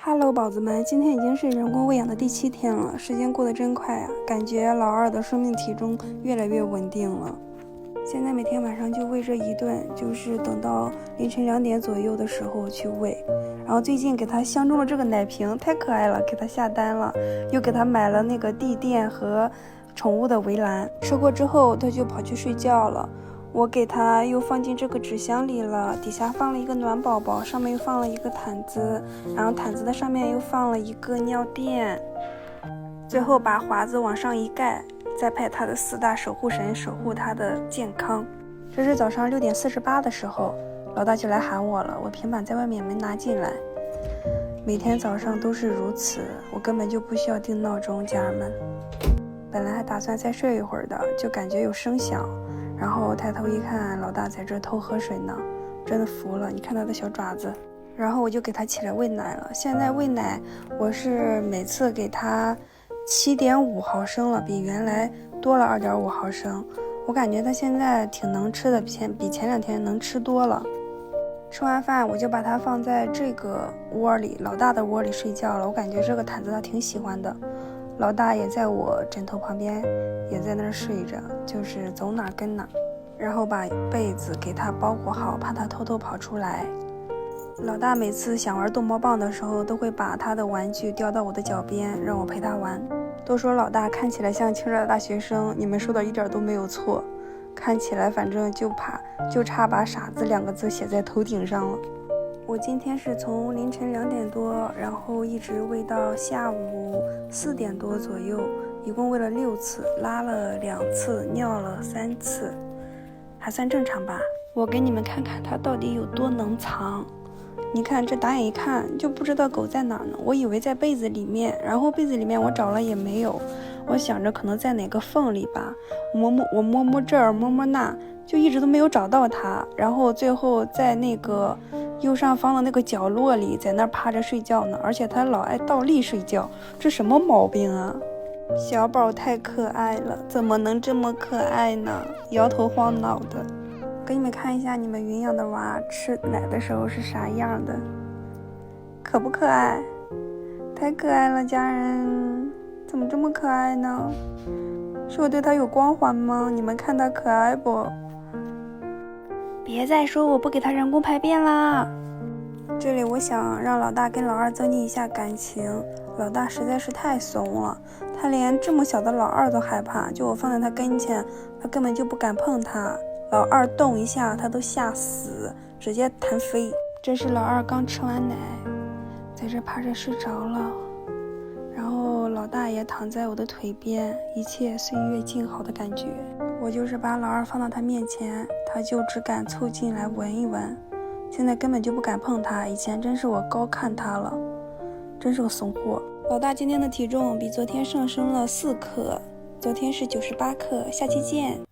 Hello，宝子们，今天已经是人工喂养的第7天了，时间过得真快啊！感觉老二的生命体重越来越稳定了。现在每天晚上就喂这一顿，就是等到凌晨2点左右的时候去喂。然后最近给他相中了这个奶瓶，太可爱了，给他下单了，又给他买了那个地垫和宠物的围栏。吃过之后，他就跑去睡觉了。我给它又放进这个纸箱里了，底下放了一个暖宝宝，上面又放了一个毯子，然后毯子的上面又放了一个尿垫，最后把华子往上一盖，再派他的4大守护神守护他的健康。这是早上6点48的时候，老大就来喊我了，我平板在外面没拿进来。每天早上都是如此，我根本就不需要定闹钟，家人们。本来还打算再睡一会儿的，就感觉有声响，然后抬头一看，老大在这偷喝水呢，真的服了，你看他的小爪子。然后我就给他起来喂奶了。现在喂奶我是每次给他7.5毫升了，比原来多了2.5毫升。我感觉他现在挺能吃的，比前2天能吃多了。吃完饭我就把他放在这个窝里，老大的窝里睡觉了。我感觉这个毯子他挺喜欢的。老大也在我枕头旁边，也在那儿睡着，就是走哪跟哪。然后把被子给他包裹好，怕他偷偷跑出来。老大每次想玩逗猫棒的时候，都会把他的玩具叼到我的脚边，让我陪他玩。都说老大看起来像清华大学生，你们说的一点都没有错。看起来反正就差把傻子2个字写在头顶上了。我今天是从凌晨2点多，然后一直喂到下午4点多左右，一共喂了6次，拉了2次，尿了3次，还算正常吧。我给你们看看它到底有多能藏。你看这打眼一看就不知道狗在哪呢，我以为在被子里面，然后被子里面我找了也没有，我想着可能在哪个缝里吧，我摸这儿摸摸那，就一直都没有找到它。然后最后在那个右上方的那个角落里，在那趴着睡觉呢，而且它老爱倒立睡觉，这什么毛病啊？小宝太可爱了，怎么能这么可爱呢？摇头晃脑的。给你们看一下你们云养的娃吃奶的时候是啥样的，可不可爱？太可爱了，家人，怎么这么可爱呢？是我对他有光环吗？你们看他可爱不？别再说我不给他人工排便啦。这里我想让老大跟老二增进一下感情，老大实在是太怂了，他连这么小的老二都害怕，就我放在他跟前，他根本就不敢碰他。老二动一下他都吓死，直接弹飞。这是老二刚吃完奶，在这趴着睡着了，然后老大也躺在我的腿边，一切岁月静好的感觉。我就是把老二放到他面前，他就只敢凑近来闻一闻，现在根本就不敢碰他，以前真是我高看他了，真是个怂货。老大今天的体重比昨天上升了4克，昨天是98克，下期见。